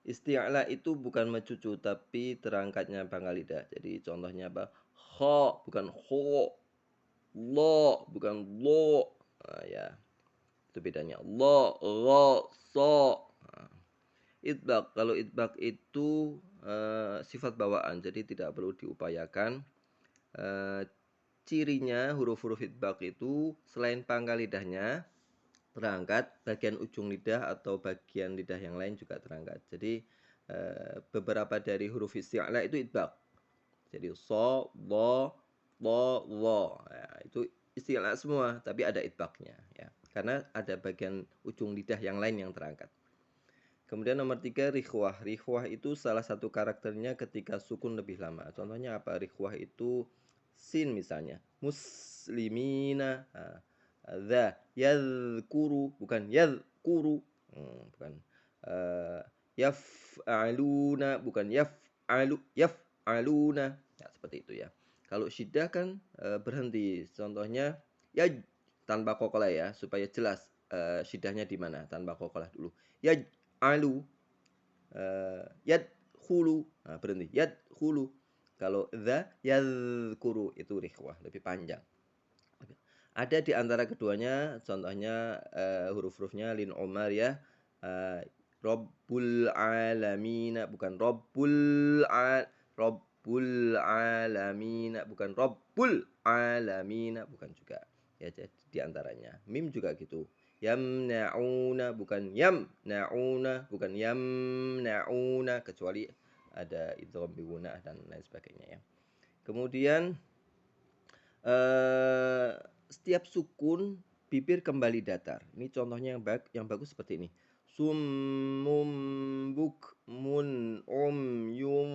Isti'la itu bukan mencucu tapi terangkatnya pangkal lidah. Jadi contohnya apa? Kha bukan kho, lo bukan lo. Nah, ya, itu bedanya. Lo, ro, so. Nah, itbaq. Kalau itbaq itu sifat bawaan, jadi tidak perlu diupayakan. Eh, Cirinya huruf-huruf itbaq itu selain pangkal lidahnya terangkat, bagian ujung lidah atau bagian lidah yang lain juga terangkat. Jadi beberapa dari huruf isti'la itu itbaq. Jadi so, lo. Ya, itu isti'la semua, tapi ada itbaqnya ya. Karena ada bagian ujung lidah yang lain yang terangkat. Kemudian nomor 3 rikhwah. Rikhwah itu salah satu karakternya ketika sukun lebih lama. Contohnya apa? Rikhwah itu sin misalnya. Muslimina. Nah, yadhkuru bukan yadhkuru. Bukan. Yaf'aluna bukan yaf'aluna. Ya, seperti itu ya. Kalau syiddah kan berhenti. Contohnya ya tanpa kokolah ya supaya jelas syiddahnya di mana tanpa kokolah dulu. Ya alu yadkhulu berhenti yadkhulu. Kalau yadhkuru itu rikhwah lebih panjang. Ada di antara keduanya contohnya huruf-hurufnya lin umar ya. Rabbul alamin bukan Rabbul alamin bukan Rabbul alamin bukan juga ya. Jadi di antaranya mim juga gitu. Yamna'una bukan yamna'una bukan yamna'una kecuali ada idgham bi gunah dan lain sebagainya ya. Kemudian setiap sukun bibir kembali datar. Ini contohnya yang bagus seperti ini. Summum bukmun umyum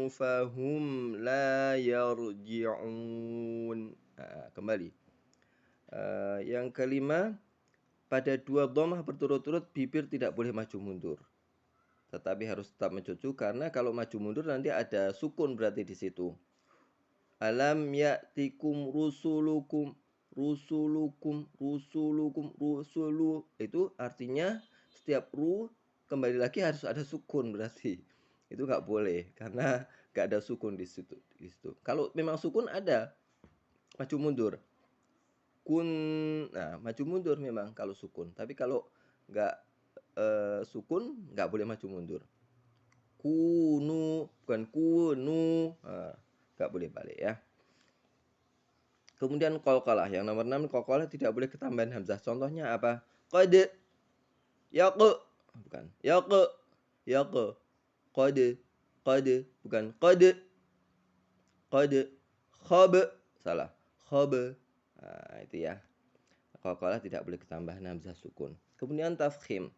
fahum la yarji'un. Nah, kembali. Yang kelima, pada dua dhammah berturut-turut bibir tidak boleh maju mundur. Tetapi harus tetap mencucu karena kalau maju mundur nanti ada sukun berarti di situ. Alam ya'tikum rusulukum itu artinya setiap kembali lagi harus ada sukun berarti. Itu nggak boleh karena nggak ada sukun di situ. Kalau memang sukun ada maju mundur. Nah, maju mundur memang kalau sukun. Tapi kalau nggak sukun nggak boleh maju mundur. Kunu bukan kunu. Nah, nggak boleh balik ya. Kemudian qalqalah. Yang nomor 6 qalqalah tidak boleh ketambahan hamzah. Contohnya apa? Qad yaq bukan yaq yaq qad bukan qad khab salah khab. Nah, itu ya. Qalqalah tidak boleh ketambahan hamzah sukun. Kemudian tafkhim.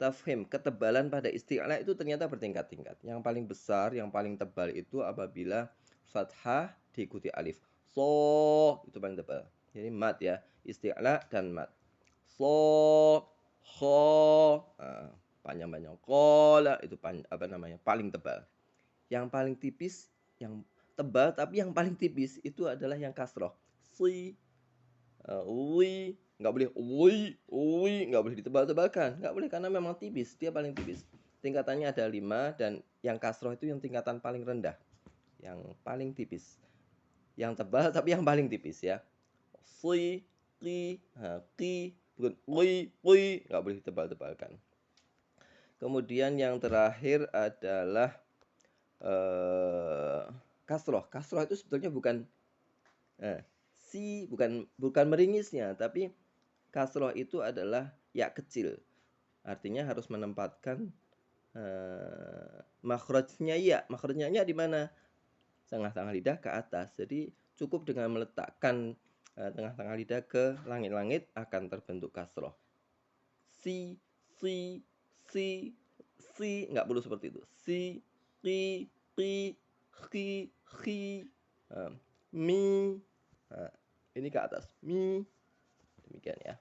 Tafkhim, ketebalan pada isti'la itu ternyata bertingkat-tingkat. Yang paling besar, yang paling tebal itu apabila fathah diikuti alif. So, itu paling tebal. Jadi mat ya, isti'la dan mat. So, kho, panjang-panjang. Qala itu paling tebal. Yang paling tipis, yang tebal tapi yang paling tipis itu adalah yang kasroh. Si, wi, nggak boleh wi nggak boleh ditebal-tebalkan, nggak boleh karena memang tipis, dia paling tipis. Tingkatannya ada 5 dan yang kasroh itu yang tingkatan paling rendah, yang paling tipis. Yang tebal tapi yang paling tipis ya. Si, ki, bukan wi nggak boleh ditebal-tebalkan. Kemudian yang terakhir adalah kasroh. Kasroh itu sebetulnya bukan bukan meringisnya, tapi kasroh itu adalah ya kecil. Artinya harus menempatkan makhrajnya ya. Makhrajnya di mana? Tengah-tengah lidah ke atas. Jadi cukup dengan meletakkan tengah-tengah lidah ke langit-langit akan terbentuk kasroh. Si, nggak perlu seperti itu. Si, ki, mi. Ini ke atas. Mi. Demikian ya.